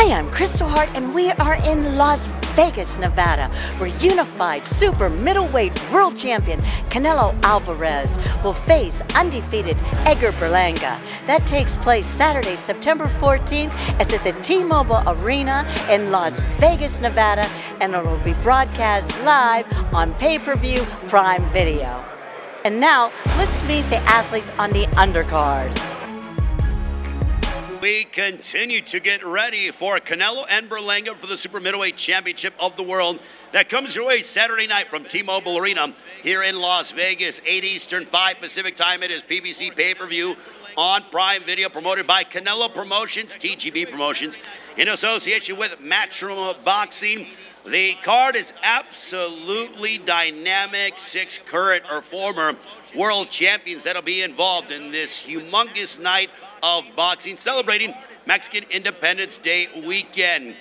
Hi, I'm Kristal Hart, and we are in Las Vegas, Nevada, where unified super middleweight world champion Canelo Alvarez will face undefeated Edgar Berlanga. That takes place Saturday, September 14th. It's at the T-Mobile Arena in Las Vegas, Nevada, and it will be broadcast live on pay-per-view Prime Video. And now, let's meet the athletes on the undercard. We continue to get ready for Canelo and Berlanga for the Super Middleweight Championship of the World. That comes your way Saturday night from T-Mobile Arena here in Las Vegas, 8 Eastern, 5 Pacific time. It is PBC pay-per-view on Prime Video, promoted by Canelo Promotions, TGB Promotions, in association with Matchroom Boxing. The card is absolutely dynamic. 6 current or former world champions that'll be involved in this humongous night of boxing, celebrating Mexican Independence Day weekend.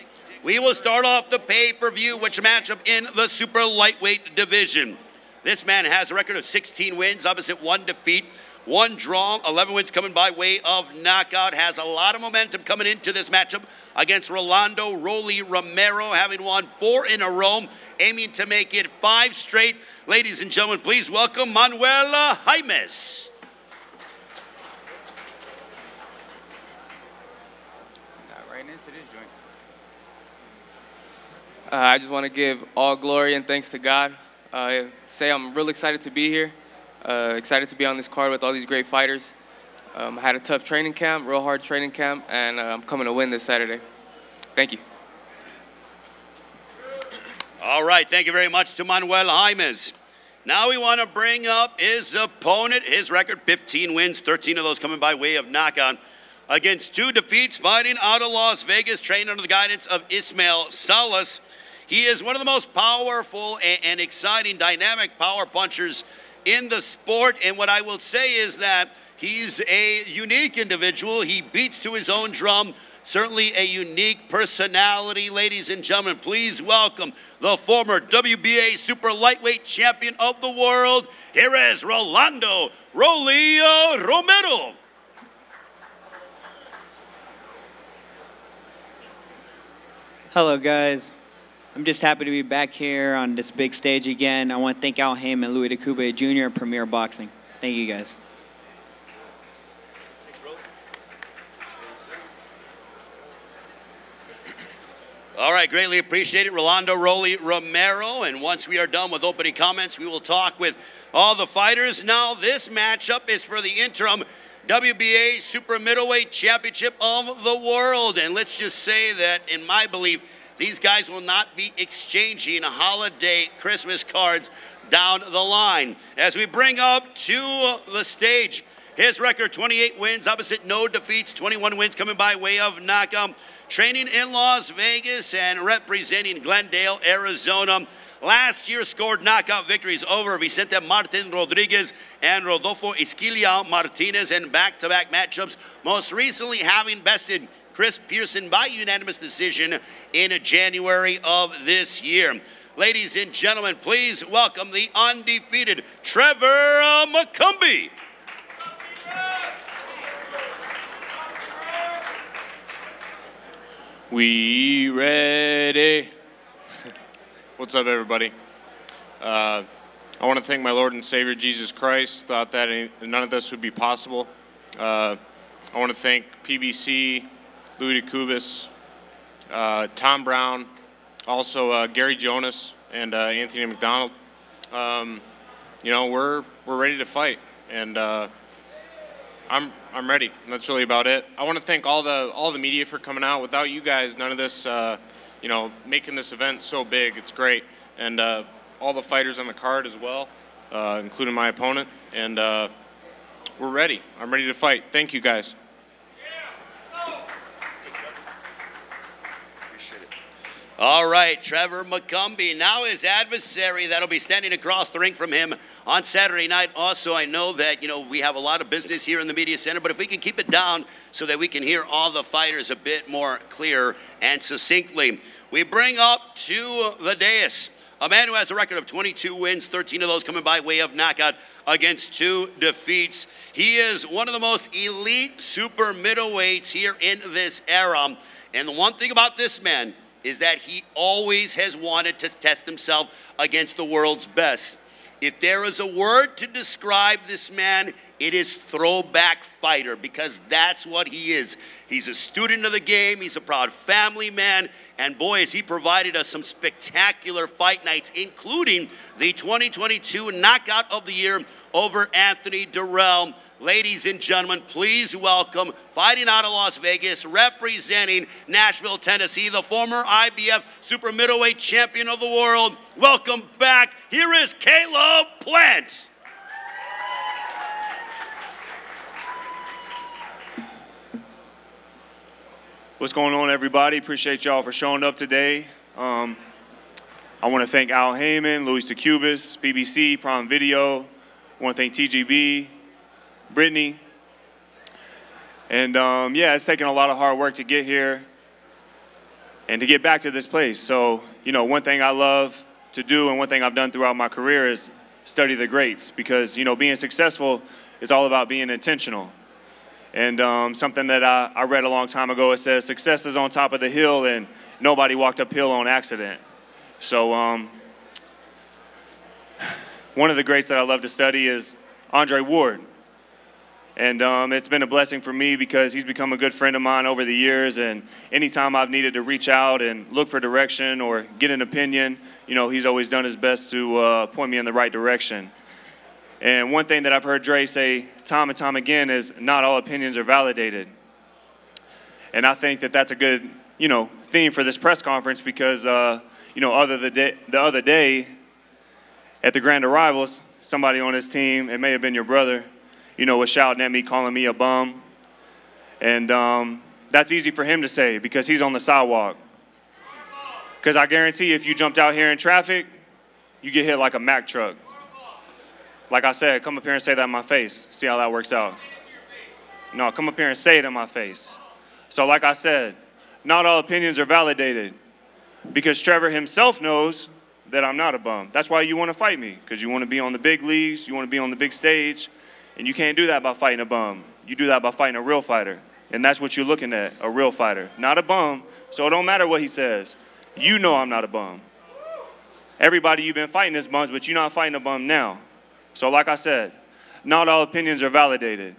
We will start off the pay-per-view, which matchup in the super lightweight division. This man has a record of 16 wins, opposite 1 defeat, 1 draw, 11 wins coming by way of knockout. Has a lot of momentum coming into this matchup against Rolando "Rolly" Romero, having won 4 in a row, aiming to make it 5 straight. Ladies and gentlemen, please welcome Manuel Jaimes. I just want to give all glory and thanks to God. Say I'm real excited to be here. Excited to be on this card with all these great fighters. I had a tough training camp, real hard training camp, and I'm coming to win this Saturday. Thank you. All right, thank you very much to Manuel Jaimes. Now we want to bring up his opponent. His record, 15 wins, 13 of those coming by way of knockout. Against 2 defeats, fighting out of Las Vegas, trained under the guidance of Ismael Salas. He is one of the most powerful and exciting, dynamic power punchers in the sport. And what I will say is that he's a unique individual. He beats to his own drum. Certainly a unique personality. Ladies and gentlemen, please welcome the former WBA super lightweight champion of the world. Here is Rolando "Rolly" Romero. Hello guys, I'm just happy to be back here on this big stage again. I want to thank Al Haim and Louis DeCube Jr. and Premier Boxing. Thank you guys. All right, greatly appreciate it, Rolando "Rolly" Romero. And once we are done with opening comments, we will talk with all the fighters. Now this matchup is for the interim WBA Super Middleweight Championship of the World. And let's just say that, in my belief, these guys will not be exchanging holiday Christmas cards down the line. As we bring up to the stage, his record, 28 wins, opposite no defeats, 21 wins coming by way of knockout. Training in Las Vegas and representing Glendale, Arizona. Last year scored knockout victories over Vicente Martin Rodriguez and Rodolfo Esquilla Martinez in back-to-back matchups, most recently having bested Chris Pearson by unanimous decision in January of this year. Ladies and gentlemen, please welcome the undefeated TREVOR McCUMBY. We ready? What's up, everybody? I want to thank my Lord and Savior, Jesus Christ. Thought that none of this would be possible. I want to thank PBC, Louis DeCube, Tom Brown, also Gary Jonas and Anthony McDonald. You know, we're ready to fight, and I'm ready. And that's really about it. I want to thank all the media for coming out. Without you guys, none of this, you know, making this event so big. It's great, and all the fighters on the card as well, including my opponent. And we're ready. I'm ready to fight. Thank you, guys. All right, TREVOR McCUMBY. Now his adversary that'll be standing across the ring from him on Saturday night. Also, I know that, you know, we have a lot of business here in the media center, but if we can keep it down so that we can hear all the fighters a bit more clear and succinctly. We bring up to the dais a man who has a record of 22 wins, 13 of those coming by way of knockout against 2 defeats. He is one of the most elite super middleweights here in this era. And the one thing about this man is that he always has wanted to test himself against the world's best. If there is a word to describe this man, it is throwback fighter, because that's what he is. He's a student of the game, he's a proud family man, and boy, has he provided us some spectacular fight nights, including the 2022 Knockout of the Year over Anthony Durrell. Ladies and gentlemen, please welcome, fighting out of Las Vegas, representing Nashville, Tennessee, the former IBF super middleweight champion of the world. Welcome back. Here is Caleb Plant. What's going on, everybody? Appreciate y'all for showing up today. I want to thank Al Heyman, Luis de Cubas, BBC, Prime Video. I want to thank TGB, Brittany. And yeah, it's taken a lot of hard work to get here and to get back to this place. So, you know, one thing I love to do and one thing I've done throughout my career is study the greats, because, you know, being successful is all about being intentional. And something that I read a long time ago, it says, success is on top of the hill and nobody walked uphill on accident. So one of the greats that I love to study is Andre Ward. And it's been a blessing for me because he's become a good friend of mine over the years. And anytime I've needed to reach out and look for direction or get an opinion, you know, he's always done his best to point me in the right direction. And one thing that I've heard Dre say time and time again is not all opinions are validated. And I think that that's a good, you know, theme for this press conference because, you know, the other day at the Grand Arrivals, somebody on his team, it may have been your brother, you know, was shouting at me, calling me a bum. And that's easy for him to say because he's on the sidewalk. Because I guarantee if you jumped out here in traffic, you get hit like a Mack truck. Like I said, come up here and say that in my face. See how that works out. No, come up here and say it in my face. So like I said, not all opinions are validated because Trevor himself knows that I'm not a bum. That's why you want to fight me, because you want to be on the big leagues, you want to be on the big stage, and you can't do that by fighting a bum. You do that by fighting a real fighter, and that's what you're looking at, a real fighter, not a bum. So it don't matter what he says. You know I'm not a bum. Everybody you've been fighting is bums, but you're not fighting a bum now. So like I said, not all opinions are validated.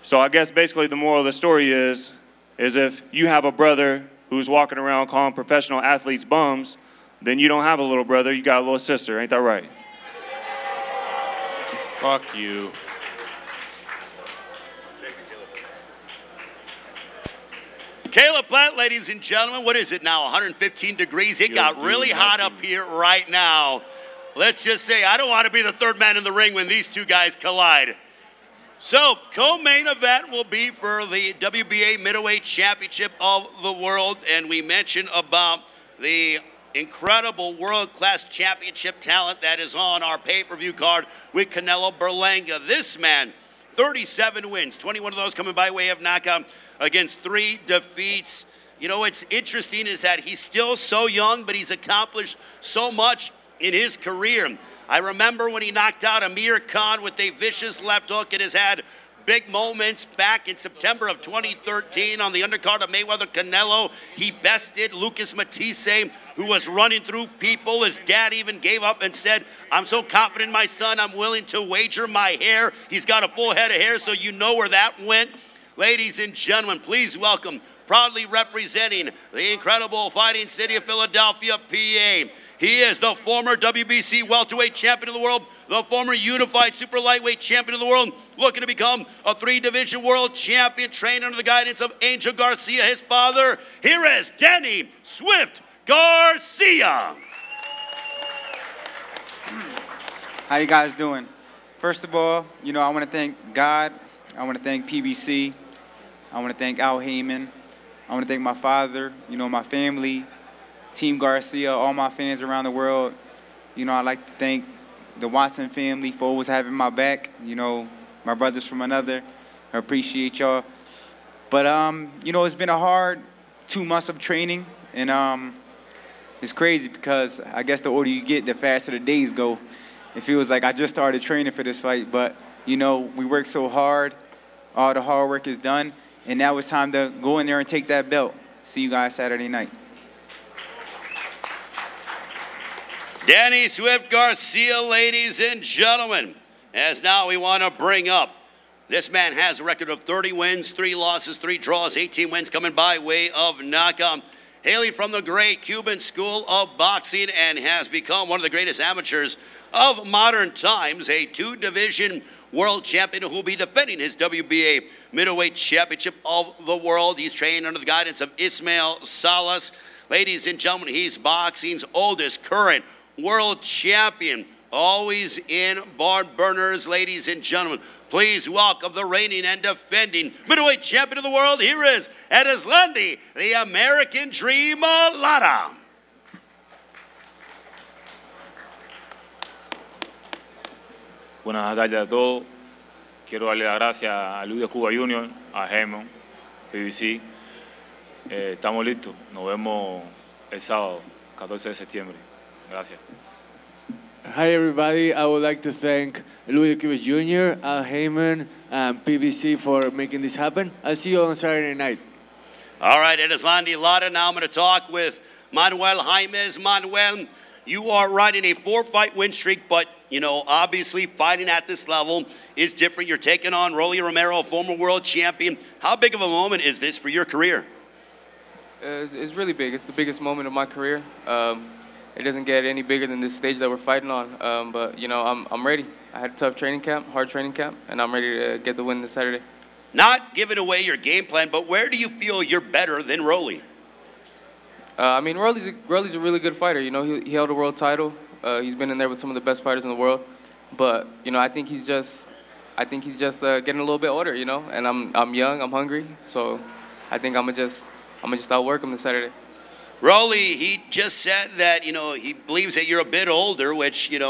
So I guess basically the moral of the story is if you have a brother who's walking around calling professional athletes bums, then you don't have a little brother, you got a little sister. Ain't that right? Fuck you. Caleb Plant, ladies and gentlemen, what is it now, 115 degrees? It got really hot up here right now. Let's just say I don't want to be the third man in the ring when these two guys collide. So, co-main event will be for the WBA Middleweight Championship of the World, and we mentioned about the incredible world-class championship talent that is on our pay-per-view card with Canelo Berlanga. This man, 37 wins, 21 of those coming by way of knockout against 3 defeats. You know, what's interesting is that he's still so young, but he's accomplished so much in his career. I remember when he knocked out Amir Khan with a vicious left hook and has had big moments back in September of 2013 on the undercard of Mayweather Canelo. He bested Lucas Matisse, who was running through people. His dad even gave up and said, I'm so confident in my son, I'm willing to wager my hair. He's got a full head of hair, so you know where that went. Ladies and gentlemen, please welcome, proudly representing the incredible fighting city of Philadelphia, PA. He is the former WBC welterweight champion of the world, the former unified super lightweight champion of the world, looking to become a 3-division world champion, trained under the guidance of Angel Garcia, his father. Here is Danny Swift Garcia. How you guys doing? First of all, you know, I want to thank God. I want to thank PBC. I want to thank Al Heyman. I want to thank my father, you know, my family, Team Garcia, all my fans around the world. You know, I'd like to thank the Watson family for always having my back. You know, my brothers from another. I appreciate y'all. But, you know, it's been a hard 2 months of training. And it's crazy because I guess the older you get, the faster the days go. It feels like I just started training for this fight. But, you know, we work so hard. All the hard work is done. And now it's time to go in there and take that belt. See you guys Saturday night. Danny Swift Garcia, ladies and gentlemen. As now we want to bring up, this man has a record of 30 wins, 3 losses, 3 draws, 18 wins coming by way of knockout. Hailing from the great Cuban School of Boxing and has become one of the greatest amateurs of modern times, a 2-division world champion who will be defending his WBA middleweight championship of the world. He's trained under the guidance of Ismael Salas. Ladies and gentlemen, he's boxing's oldest current world champion, always in barn burners. Ladies and gentlemen, please welcome the reigning and defending middleweight champion of the world. Here is ERISLANDY, the American Dream, Lara. Buenas tardes a todos. Quiero darle las gracias a Luis de Cuba Jr., a Jaime, PBC. Estamos listos. Nos vemos el sábado, 14 de septiembre. Gracias. Hi everybody, I would like to thank Luis de Cuba Jr., Al Heyman, and PBC for making this happen. I'll see you on Saturday night. All right, ERISLANDY LARA. Now I'm going to talk with Manuel Jaimes. Manuel, you are riding a 4-fight win streak, but, you know, obviously fighting at this level is different. You're taking on ROLLY Romero, former world champion. How big of a moment is this for your career? It's really big. It's the biggest moment of my career. It doesn't get any bigger than this stage that we're fighting on. But, you know, I'm ready. I had a tough training camp, hard training camp, and I'm ready to get the win this Saturday. Not giving away your game plan, but where do you feel you're better than ROLLY? I mean, ROLLY's a really good fighter. You know, he held a world title. He's been in there with some of the best fighters in the world. But, you know, I think he's just getting a little bit older, you know. And I'm young, I'm hungry, so I think I'm gonna just outwork him this Saturday. ROLLY, he just said that, you know, he believes that you're a bit older, which, you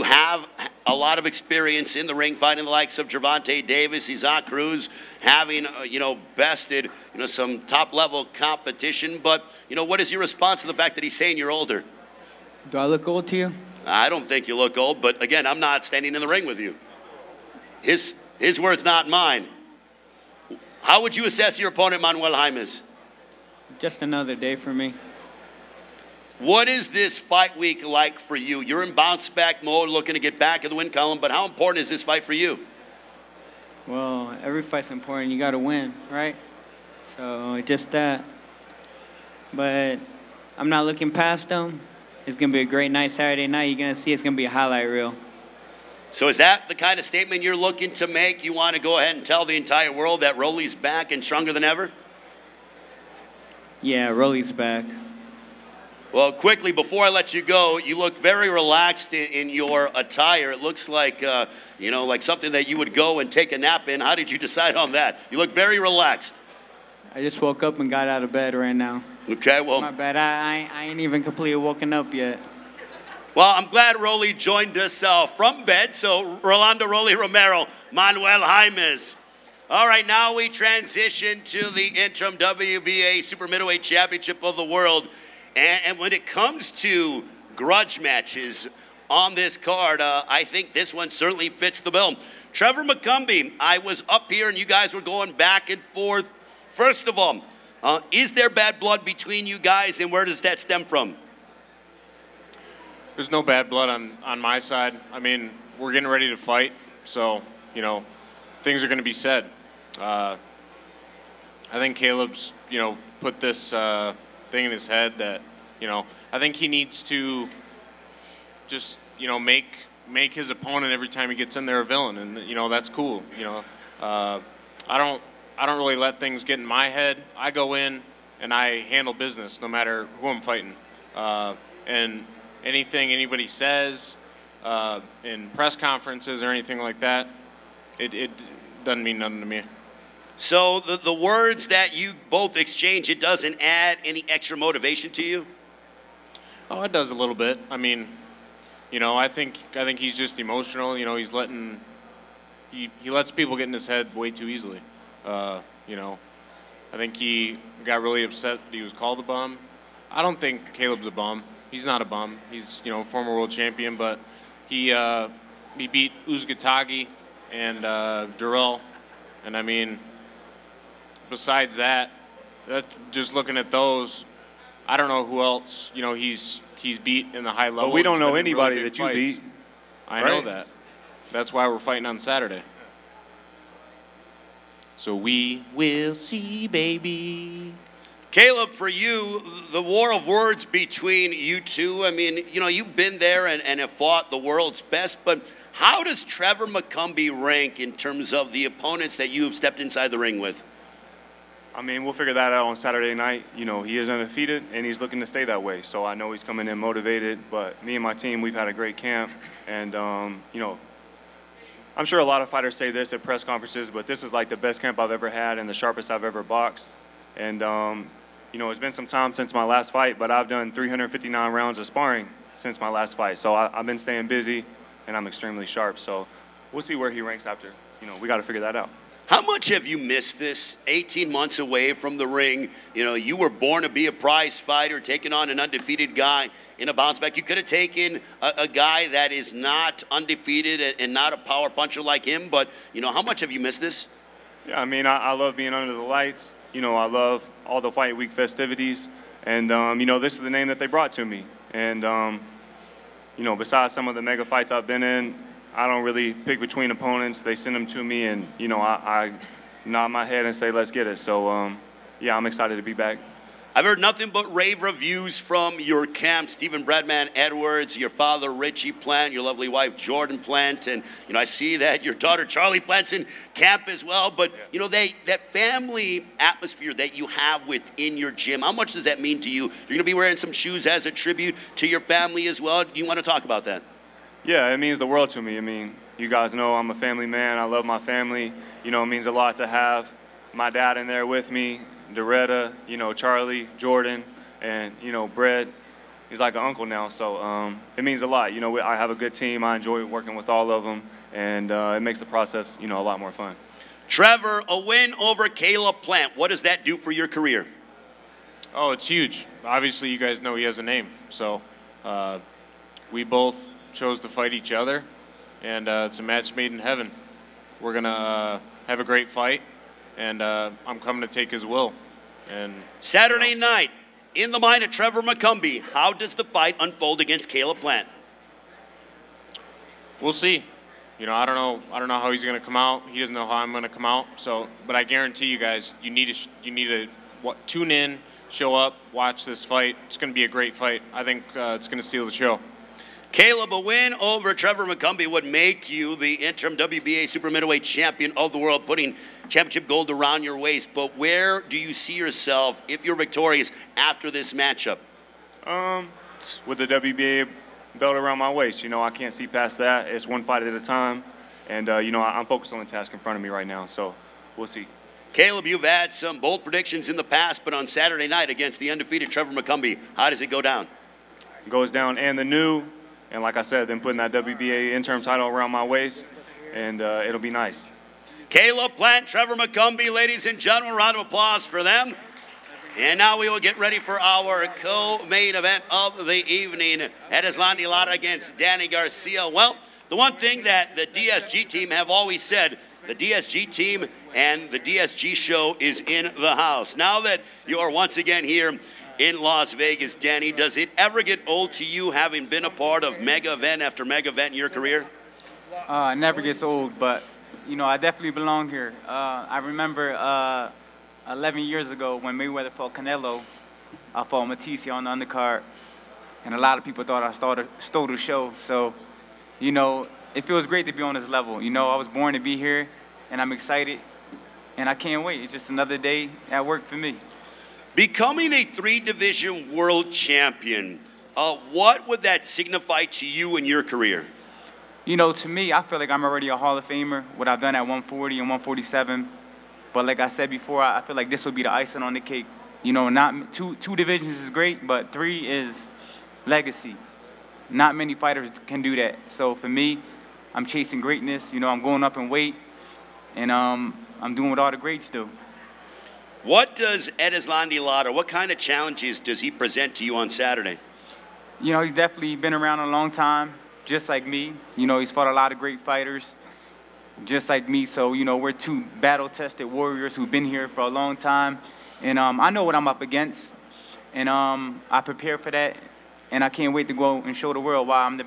have a lot of experience in the ring fighting the likes of Gervonta Davis, Isaac Cruz, having, bested, some top-level competition. But, what is your response to the fact that he's saying you're older? Do I look old to you? I don't think you look old, but again, I'm not standing in the ring with you. His words, not mine. How would you assess your opponent, Manuel Jaimes? Just another day for me. What is this fight week like for you? You're in bounce-back mode, looking to get back in the win column, but how important is this fight for you? Well, every fight's important. You got to win, right? So just that. But I'm not looking past them. It's going to be a great night Saturday night. You're going to see it's going to be a highlight reel. So is that the kind of statement you're looking to make? You want to go ahead and tell the entire world that ROLLY's back and stronger than ever? Yeah, ROLLY's back. Well, quickly, before I let you go, you look very relaxed in your attire. It looks like, like something that you would go and take a nap in. How did you decide on that? You look very relaxed. I just woke up and got out of bed right now. Okay, well. My bad. I ain't even completely woken up yet. Well, I'm glad ROLLY joined us from bed. So, Rolando "ROLLY" Romero, Manuel Jaimes. All right, now we transition to the interim WBA Super Middleweight Championship of the World. And when it comes to grudge matches on this card, I think this one certainly fits the bill. TREVOR McCUMBY, I was up here and you guys were going back and forth. First of all, is there bad blood between you guys, and where does that stem from? There's no bad blood on my side. I mean, we're getting ready to fight, so, things are going to be said. I think Caleb's, put this thing in his head that, I think he needs to just, make his opponent every time he gets in there a villain, and, that's cool. I don't really let things get in my head. I go in and I handle business no matter who I'm fighting. And anything anybody says in press conferences or anything like that, it doesn't mean nothing to me. So the words that you both exchange, it doesn't add any extra motivation to you? Oh, it does a little bit. I mean, I think he's just emotional. He's letting he lets people get in his head way too easily. I think he got really upset that he was called a bum. I don't think Caleb's a bum. He's not a bum. He's former world champion, but he beat Uzgatagi and Durrell, and I mean, besides that, just looking at those, I don't know who else, you know, he's beat in the high level. But we don't know anybody that you beat. I know that. That's why we're fighting on Saturday. So we will see, baby. Caleb, for you, the war of words between you two, I mean, you know, you've been there and have fought the world's best, but how does Trevor McCUMBY rank in terms of the opponents that you've stepped inside the ring with? I mean, we'll figure that out on Saturday night. You know, he is undefeated, and he's looking to stay that way. So I know he's coming in motivated, but me and my team, we've had a great camp. And, you know, I'm sure a lot of fighters say this at press conferences, but this is like the best camp I've ever had and the sharpest I've ever boxed. And, you know, it's been some time since my last fight, but I've done 359 rounds of sparring since my last fight. So I've been staying busy, and I'm extremely sharp. So we'll see where he ranks after. You know, we got to figure that out. How much have you missed this? 18 months away from the ring. You know, you were born to be a prize fighter, taking on an undefeated guy in a bounce back. You could have taken a guy that is not undefeated and not a power puncher like him, but, you know, how much have you missed this? Yeah, I mean, I love being under the lights. You know, I love all the fight week festivities. And, you know, this is the name that they brought to me. And, you know, besides some of the mega fights I've been in, I don't really pick between opponents. They send them to me, and, you know, I nod my head and say, let's get it. So, yeah, I'm excited to be back. I've heard nothing but rave reviews from your camp, Stephen Bradman Edwards, your father, Richie Plant, your lovely wife, Jordan Plant, and, you know, I see that your daughter, Charlie Plant's in camp as well, but, you know, that family atmosphere that you have within your gym, how much does that mean to you? You're going to be wearing some shoes as a tribute to your family as well. Do you want to talk about that? Yeah, it means the world to me. I mean, you guys know I'm a family man. I love my family. You know, it means a lot to have my dad in there with me, Doretta, you know, Charlie, Jordan, and, you know, Brett. He's like an uncle now, so it means a lot. You know, I have a good team. I enjoy working with all of them, and it makes the process, you know, a lot more fun. Trevor, a win over Caleb Plant. What does that do for your career? Oh, it's huge. Obviously, you guys know he has a name, so we both chose to fight each other, and it's a match made in heaven. We're gonna have a great fight, and I'm coming to take his will. And Saturday night, in the mind of Trevor McCUMBY, how does the fight unfold against Caleb Plant? We'll see. You know, I don't know how he's gonna come out. He doesn't know how I'm gonna come out. So, but I guarantee you guys, you need to tune in, show up, watch this fight. It's gonna be a great fight. I think it's gonna steal the show. Caleb, a win over Trevor McCUMBY would make you the interim WBA super middleweight champion of the world, putting championship gold around your waist. But where do you see yourself if you're victorious after this matchup? With the WBA belt around my waist, you know, I can't see past that. It's one fight at a time, and you know, I'm focused on the task in front of me right now. So we'll see. Caleb, you've had some bold predictions in the past, but on Saturday night against the undefeated Trevor McCUMBY, how does it go down? It goes down and the new. And like I said, then putting that WBA interim title around my waist, and it'll be nice. Caleb Plant, Trevor McCUMBY, ladies and gentlemen, round of applause for them. And now we will get ready for our co-main event of the evening. ERISLANDY LARA against Danny Garcia. Well, the one thing that the DSG team have always said, the DSG team and the DSG show is in the house. Now that you are once again here in Las Vegas, Danny, does it ever get old to you having been a part of mega event after mega event in your career? It never gets old, but, you know, I definitely belong here. I remember 11 years ago when Mayweather fought Canelo, I fought Matisse on the undercard, and a lot of people thought I stole the show. So, you know, it feels great to be on this level. You know, I was born to be here, and I'm excited, and I can't wait. It's just another day at work for me. Becoming a 3-division world champion, what would that signify to you in your career? You know, to me, I feel like I'm already a Hall of Famer, what I've done at 140 and 147. But like I said before, I feel like this will be the icing on the cake. You know, not two divisions is great, but 3 is legacy. Not many fighters can do that. So for me, I'm chasing greatness. You know, I'm going up in weight, and I'm doing what all the greats do. What does ERISLANDY LARA, what kind of challenges does he present to you on Saturday? You know, he's definitely been around a long time, just like me. You know, he's fought a lot of great fighters. just like me. So, you know, we're two battle-tested warriors who've been here for a long time. And I know what I'm up against. And I prepare for that. And I can't wait to go and show the world why I'm the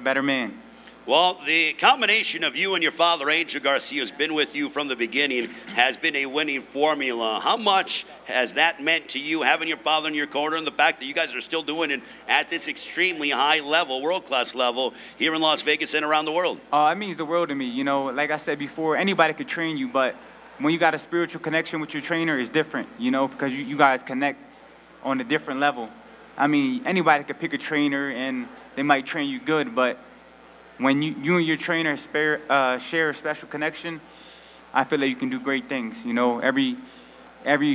better man. Well, the combination of you and your father, Angel Garcia, has been with you from the beginning, has been a winning formula. How much has that meant to you, having your father in your corner, and the fact that you guys are still doing it at this extremely high level, world-class level, here in Las Vegas and around the world? It means the world to me. You know, like I said before, anybody could train you, but when you got a spiritual connection with your trainer, it's different, you know, because you guys connect on a different level. I mean, anybody could pick a trainer, and they might train you good, but when you and your trainer share a special connection, I feel like you can do great things. You know, every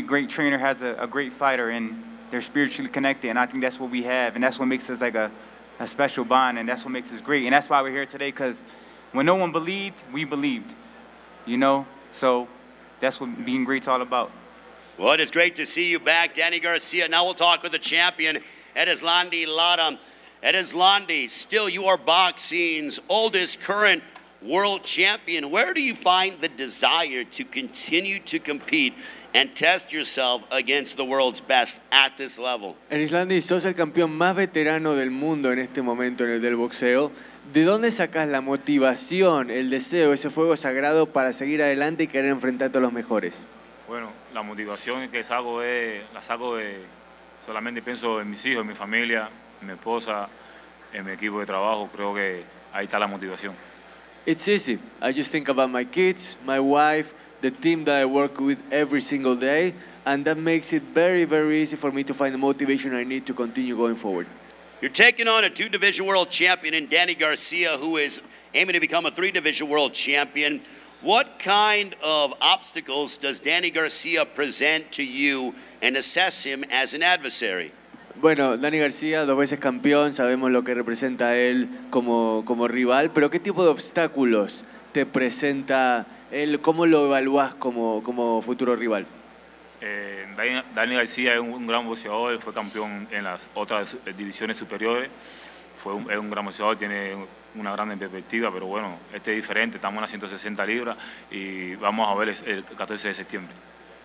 great trainer has a great fighter, and they're spiritually connected, and I think that's what we have, and that's what makes us like a special bond, and that's what makes us great, and that's why we're here today, because when no one believed, we believed, you know? So that's what being great's all about. Well, it is great to see you back, Danny Garcia. Now we'll talk with the champion, ERISLANDY LARA. ERISLANDY, still you are boxing's oldest current world champion. Where do you find the desire to continue to compete and test yourself against the world's best at this level? ERISLANDY, sos el campeón más veterano del mundo en este momento en el del boxeo. ¿De dónde sacas la motivación, el deseo, ese fuego sagrado para seguir adelante y querer enfrentar a todos los mejores? Bueno, la motivación que saco la saco solamente pienso en mis hijos, en mi familia, en mi esposa, en mi equipo de trabajo. Creo que ahí está la motivación. It's easy. I just think about my kids, my wife, the team that I work with every single day, and that makes it very, very easy for me to find the motivation I need to continue going forward. You're taking on a 2-division world champion in Danny Garcia, who is aiming to become a 3-division world champion. What kind of obstacles does Danny Garcia present to you and assess him as an adversary? Bueno, Danny Garcia, 2 veces campeón, sabemos lo que representa él como rival, pero ¿qué tipo de obstáculos te presenta él? ¿Cómo lo evalúas como futuro rival? Danny Garcia es un gran boxeador, fue campeón en las otras divisiones superiores, es un gran boxeador, tiene una gran perspectiva, pero bueno, este es diferente, estamos en las 160 libras y vamos a ver el 14 de septiembre.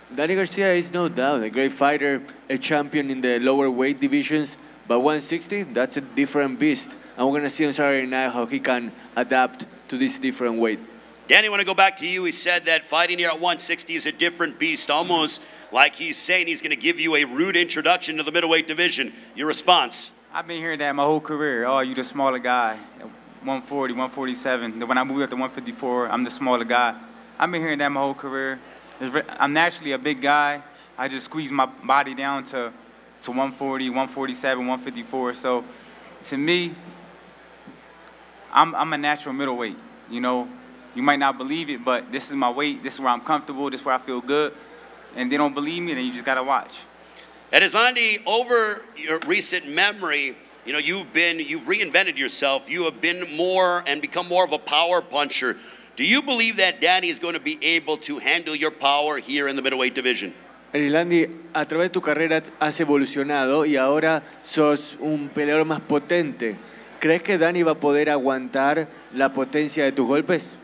Danny Garcia is no doubt a great fighter, a champion in the lower weight divisions, but 160, that's a different beast. And we're going to see on Saturday night how he can adapt to this different weight. Danny, I want to go back to you. He said that fighting here at 160 is a different beast, almost like he's saying he's going to give you a rude introduction to the middleweight division. Your response? I've been hearing that my whole career. Oh, you the smaller guy, 140, 147. Then when I moved up to 154, I'm the smaller guy. I've been hearing that my whole career. I'm naturally a big guy. I just squeeze my body down to 140, 147, 154. So to me, I'm a natural middleweight. You know, you might not believe it, but this is my weight. This is where I'm comfortable. This is where I feel good. And they don't believe me, then you just gotta watch. ERISLANDY, over your recent memory, you know, you've reinvented yourself. You have been more and become more of a power puncher. Do you believe that Danny is going to be able to handle your power here in the middleweight division? ERISLANDY, a través de tu carrera has evolucionado y ahora sos un peleador más potente. ¿Crees que Danny va a poder aguantar la potencia de tus golpes?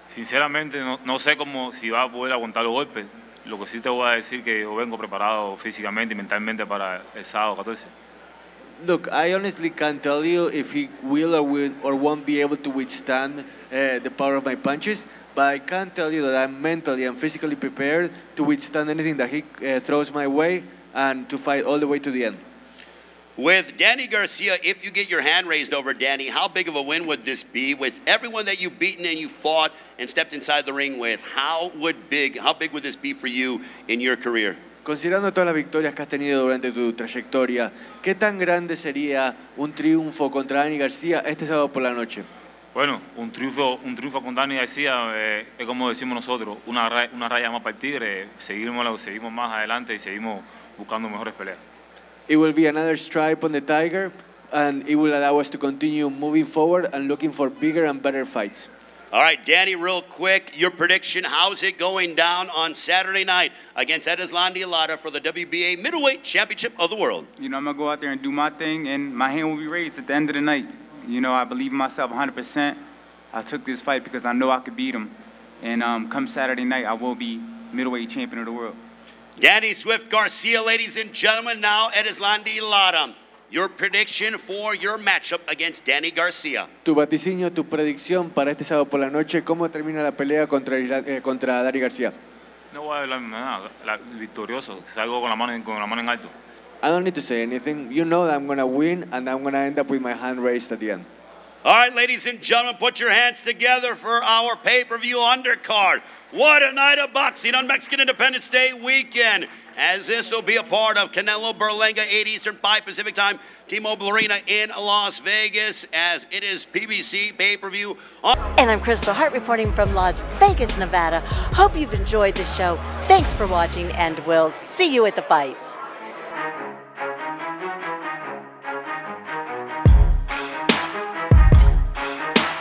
Sinceramente, no sé si va a poder aguantar los golpes. Lo que sí te voy a decir que yo vengo preparado físicamente y mentalmente para el sábado 14. Look, I honestly can't tell you if he will or won't be able to withstand the power of my punches, but I can tell you that I'm mentally and physically prepared to withstand anything that he throws my way and to fight all the way to the end. With Danny Garcia, if you get your hand raised over Danny, how big of a win would this be? With everyone that you've beaten and you fought and stepped inside the ring with, how big would this be for you in your career? Considerando todas las victorias que has tenido durante tu trayectoria, ¿qué tan grande sería un triunfo contra Danny Garcia este sábado por la noche? Bueno, un triunfo con Danny Garcia es como decimos nosotros, una raya más para el tigre, seguimos más adelante y seguimos buscando mejores peleas. It will be another stripe on the tiger, and it will allow us to continue moving forward and looking for bigger and better fights. All right, Danny, real quick, your prediction, how's it going down on Saturday night against ERISLANDY LARA for the WBA Middleweight Championship of the World? You know, I'm going to go out there and do my thing, and my hand will be raised at the end of the night. You know, I believe in myself 100%. I took this fight because I know I could beat him. And come Saturday night, I will be middleweight champion of the world. Danny Swift Garcia, ladies and gentlemen, now ERISLANDY LARA. Your prediction for your matchup against Danny Garcia. Tu vaticinio, tu predicción para este sábado por la noche, ¿cómo termina la pelea contra Danny Garcia? No voy a hablar nada, victorioso, salgo con la mano en alto. I don't need to say anything. You know that I'm going to win, and I'm going to end up with my hand raised at the end. All right, ladies and gentlemen, put your hands together for our pay-per-view undercard. What a night of boxing on Mexican Independence Day weekend, as this will be a part of Canelo Berlanga, 8 Eastern, 5 Pacific time, T-Mobile Arena in Las Vegas, as it is PBC pay-per-view. And I'm Kristal Hart reporting from Las Vegas, Nevada. Hope you've enjoyed the show. Thanks for watching, and we'll see you at the fights.